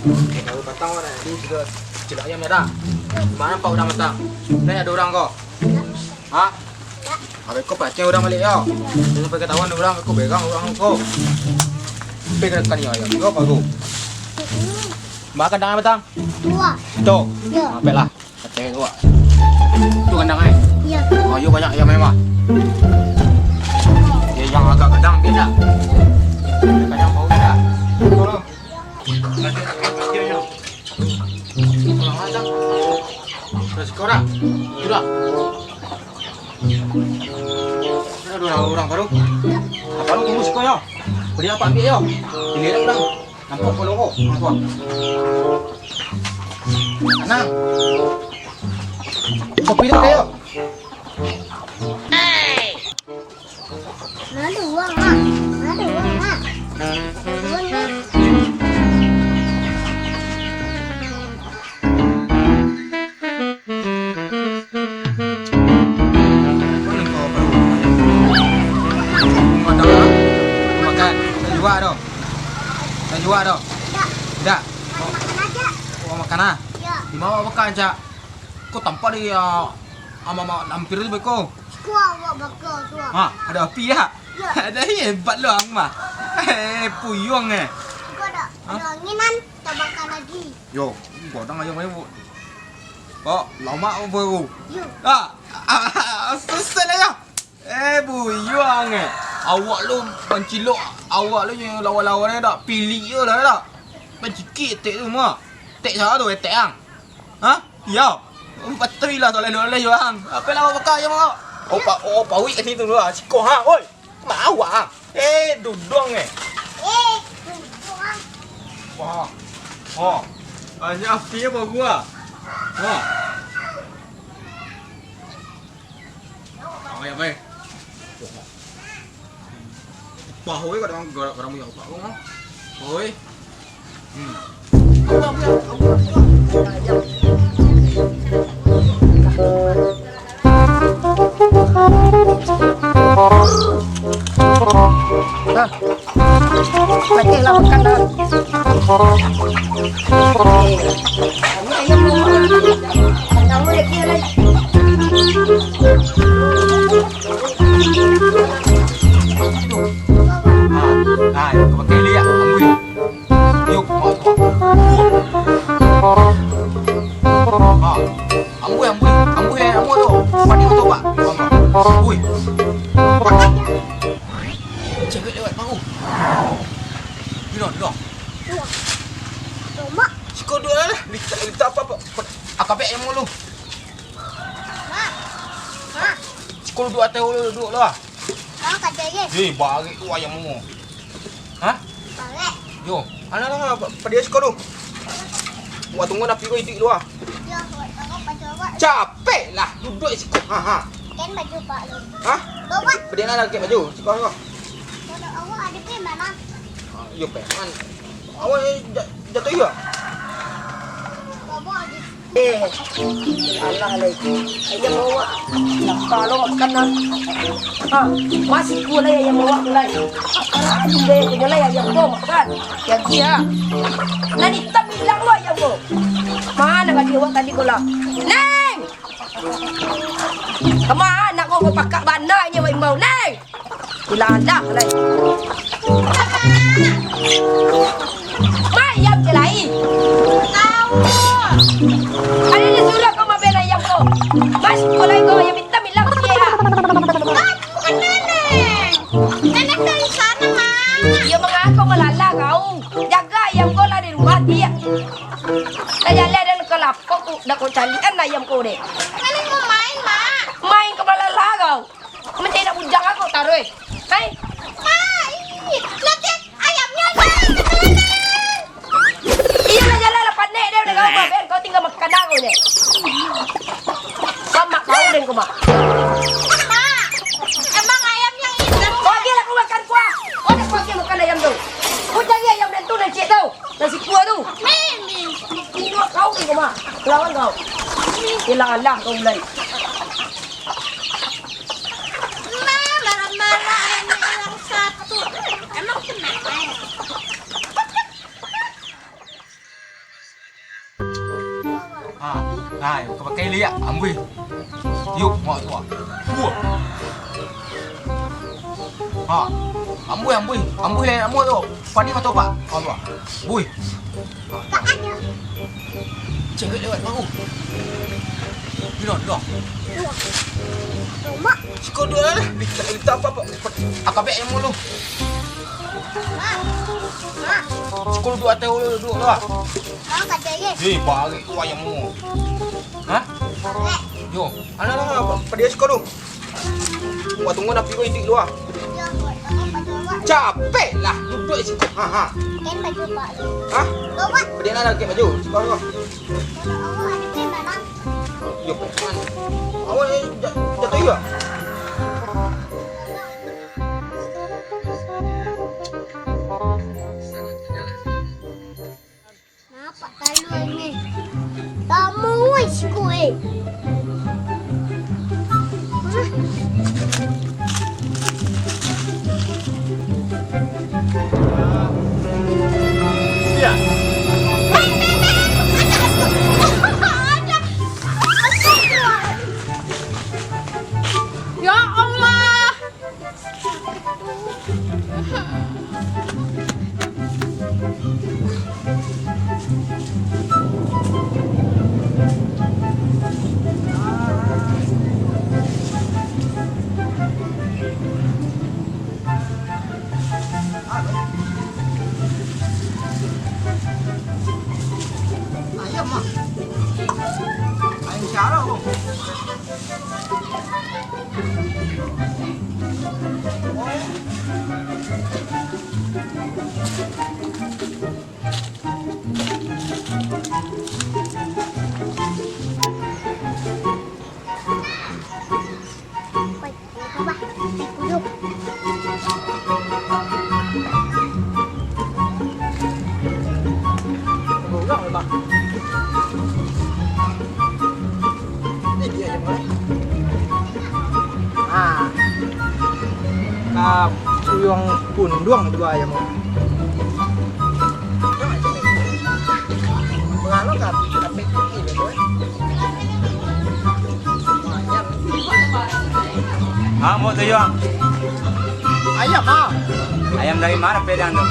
Baru patang orang ni sudah celak ayam dah. Mana nampak orang matang? Ni ada orang kau? Ha? Habis kau pacing orang balik ya. Jangan sampai ketahuan orang aku pegang orang kau. Pegang ayam. Kau apa tu? Makan kandang matang? Dua. Tu. Ya. Baiklah. Pacing tu. Tu kandang Ya. Oh, you banyak ayam memang. Ya, yang agak kandang beda. Kandang bau beda. Tolong. Pulang aja. Terus korang. Sudah. Ada orang baru. Apa lu tunggu sekolah? Beli apa ambil yo? Pilih dah pulang. Nampak kalau kau. Tuan. Anang. Kopi dah kayo. Ada uang mak. Ada uang mak. Uang ni. Jual dah. Dah. Makan aja. Oh, makan ah. Ya. Di mana makan aja? Kau tampak dia ama lampir tu beko. Kuah awak bakar tu. Ha, ada api ya? Ya. Ada hebat lu ang mah. Puyung Kau ada anginan, tak bakar lagi. Yo, gua dah ayam ayam. Oh, lama baru. Yo. Selesai lah ya. Buyung Awak lu pancilok, awak lu yang lawan-lawan ni tak pilih je lah tak. Pancikit tek tu mah. Tek siapa tu? Tek ang. Ha? Ya. Patui lah toleh-toleh je ang. Apa lah awak bakar je mah? Oh, pawik kat situ tu lah. Cikoh ha. Oi. Mak awak ang. Dudung Duduk ah. Wah. Oh. Banyak api apa gua? Ha. Ayam baik. Hối còn đang miệng của ông hối Pakai lah makan dah. Ini ayam yang mau dia lagi. Này, có cái ly ạ, amui. Yuk, amui tu. Mandi tu pak. Ui. Cewek lewat mau. Duduk. Mak. Ciko duduk lah. Lita apa? Akapek yang mulu. Mak. Ciko duduk atas duduk lah. Kau kata je. Bagi tu ayam mu. Ha? Balik. Yo, ana pada sekolah tu. Buat tunggu nak pergi itik dulu ah. Ya, awak baju awak. Capek lah duduk sekolah. Ha. Kan baju pak lu. Ha? Bawa. Pada nak pakai baju sekolah kau. Kalau awak ada pergi mana? Yo peman. Awak jatuh ya? Bawa ada. Allah lagi. Ayam bawa. Nampak lo makan dah. Ha, masih pula ayam bawa mulai. Karena aduh deh, punya lah ayam bawa makan. Yang dia. Nani tak bilang lo ayam bawa. Mana kan dia tadi kau lah? Neng! Kemana kau pakai bandanya ayam bawa? Neng! Bila ada lagi. Ayam je lain. Tahu. Ada dia suruh kau mampir ayam kau. Mas, kau lain kau ayam minta bilang dia. Bukan nenek. Nenek dari sana, Mak. Dia mengaku melala kau. Jaga ayam kau lah di rumah dia. Dah jalan dan kelapa kau dah kau carikan ayam kau deh. Nenek mau main, Mak. Main ke melala kau. Mesti nak ujang aku taruh. Hai. Mak, nanti ayamnya naik ke nenek. Iya lah jalan lah pandai dia udah kau mampir. Kau tinggal makan aku deh. Sama kau deh kau mak. Mak, emang ayam yang hitam. Kau lagi lah kau makan kuah. Kau dah kau lagi makan ayam tu. Kau cari ayam dan tu dan cik tu. Nasi kuah tu. Mimi. Ini kau ni kau mak. Lawan kau. Hilang Allah kau mulai. Mak, marah-marah ayamnya yang satu. Emang kenapa? Hai, kau pakai lihat, ambil. Yuk, mau tu. Ha, ambil le, ambil tu. Pani mata pak. Kau tu. Bui. Tak ada. Cewek lewat baru. Dah. Rumah. Sikau dua lah. Kita apa? Akabek yang mulu. Mak. Sikau dua atas duduk lah. Mak kata ye. Hei, bagi tu ayam mu. Ha? Lek. Yo, anak pada sikau tu. Buat tunggu nak pergi itik luar. Dia buat apa baju awak. Capek lah duduk di situ. Ha. Kan baju awak. Ha? Awak. Dia nak pakai baju. Sikau tu. Awak ada di mana? Yo, mana? Awak jatuh juga. Nampak kalau ni. Tak mau kuih. Ya. Ya Allah. Ayam mah. Ayam siapa tu? Baik, apa? Duduk. Orang memang. Ini dia yang mana? Yang pun doang dua ayam. Mengano kan tapi ini boy. Mau tu yang Ayam ah. ayam dari mana pedang tu?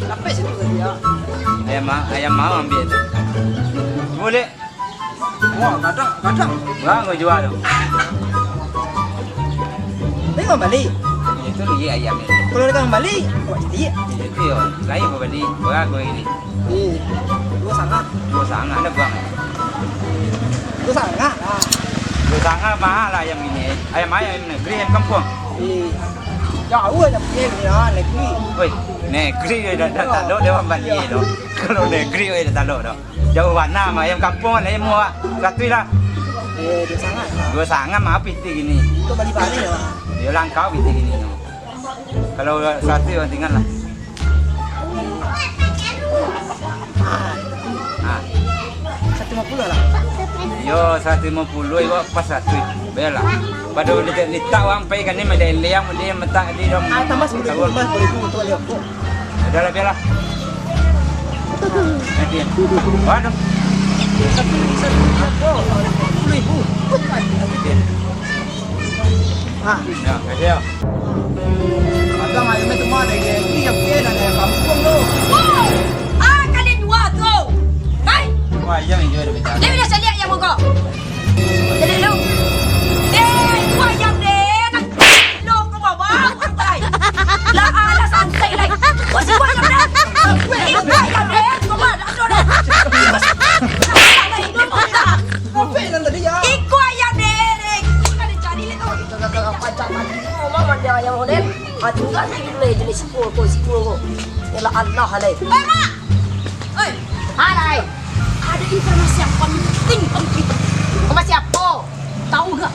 Sampai situ tadi ya. Ayam mau ambil tu. Boleh. Wah, kadang. Wah, kau jual tu. Tengok balik. Itu dia ayam ni. Kalau datang balik, buat jadi. Itu yo. Lain kau beli. Wah, kau ini. Dua sangat. Dua sangat ada buang. Dua sangat lah. Dua sangat mahal lah ayam ini. Ayam negeri ayam kampung. Jauh aja punya ni lah, negeri. Oi, negeri dah tak ada dia orang balik tu. Kalau negeri dah tak ada tu. Jauh warna mah ayam kampung ayam muak. Satu lah. Dua sangat. Dua sangat mah piti gini. Itu balik-balik ya. Dia langkau piti gini. Kalau satu yang tinggal lah. Ah. 150 lah. Yo 150 ibu pas satu. Bela. Pada letak orang pai kan ni ada liang dia metak di dom. Tambah 10 tambah 10 untuk lihat. Ada lah bela. Nanti. Waduh. Ya, kasih ya. Kadang ayamnya cuma ada yang punya dan yang kampung tu. Wow! Kalian dua tu. Hai. Wah, ayam ini ada betul. Dia bila saya lihat yang muka. Jadi lu. Dua ayam deh. Lu kau bawa. Lah ala santai lagi. Masih dua ayam deh. Dua ayam deh. Kau mana? Aduh dah. Apa yang tadi ya? Ikut ayam deh. Kita ada cari le tu. Kita pacak mandi. Mama dia ayam model. Tunggu ni boleh jenis sepuluh. Yalah Allah alai. Mak. Oi. Alai. Ada informasi yang penting. Informasi apa? Tahu gak?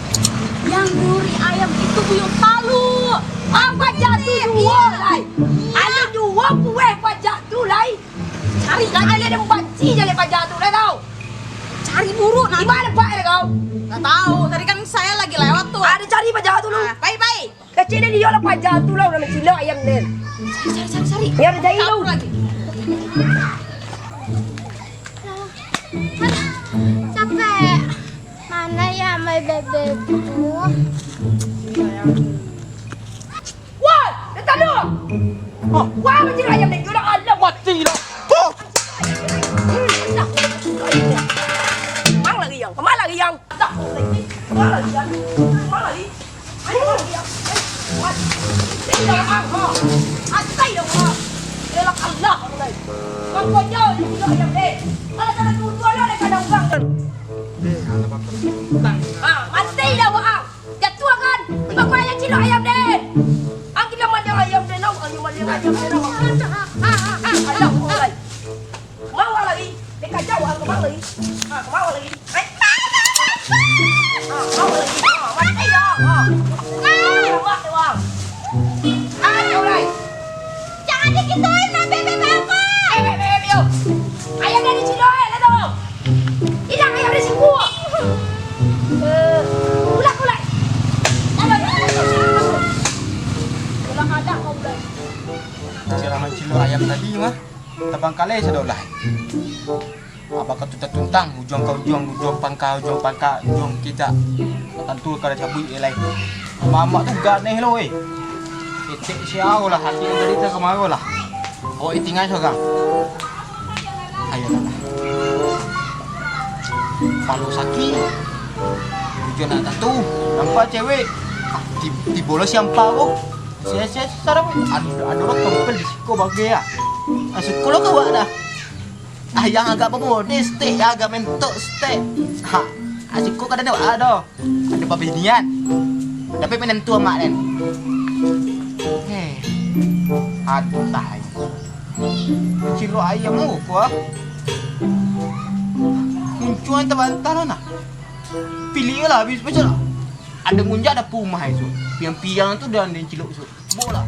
Yang nyuri ayam itu buyut palu. Apa jatuh dua lai? Ada dua buah pajak tu lai. Cari lagi ada yang banci je le pajak tu lai tahu. Cari buru nak. Di mana pak ada kau? Tak tahu. Tadi kan saya lagi lewat tuh. Ada cari pajak tu lu. Baik. Kecil dia lah pajak tu lah nama cila ayam dia. Cari. Ya ada jahil lu. Lagi. my baby. Wah, dia tak ada. Wah, macam ayam ni. Kau dah alam. Mati dah. Oh. Mang lagi yang. Kemana lagi yang? Tak. Kemana lagi yang? Kemana lagi? Ayo lagi yang. Tidak mang. Atai dong. Elak Allah. Kau kau jauh juga ayam ni. Kalau tak tujuan lah dekat dalam bang. Mati dah bang. Jatuh kan? Kau ayam cilo ayam ni. Angin yang mana ayam ni? Nak ayam mana ayam ni? Alah, mulai. Mau lagi? Dekat jauh aku mau lagi. Mau lagi. Mau lagi. Mati dah. Buat tu bang. Mulai. Jangan dikituin my baby aku. Bebe. Ayam dari cilo lah tu. Hilang ayam dari siku. Ulak. Ulang ada kau mulai. Siraman cilo ayam tadi mah. Tabang kali sudah lah. Apa kau tuntang ujung pangka ujung kita. Tentu kalau cabut elai. Mama tu ganeh lo eh. Itik siau lah hati yang tadi tu kemaru lah. Oh itingan seorang. Ayo lah. Kalau sakit. Tujuan nak tahu. Nampak cewek. Di bola siapa kau? Saya sarap. Ada orang tempel di siku bagai ya. Sekolah kau ada. Yang agak pemodis, steak yang agak mentok steak. Asyikku kadang ada. Ada babinian. Tapi menentu mak kan. Aduh tai. Cilo ayam aku. Kuncuan terbantah lah. Pilih lah habis macam ada munjak ada pumah itu. Piang-piang tu dan cilok tu. Bola.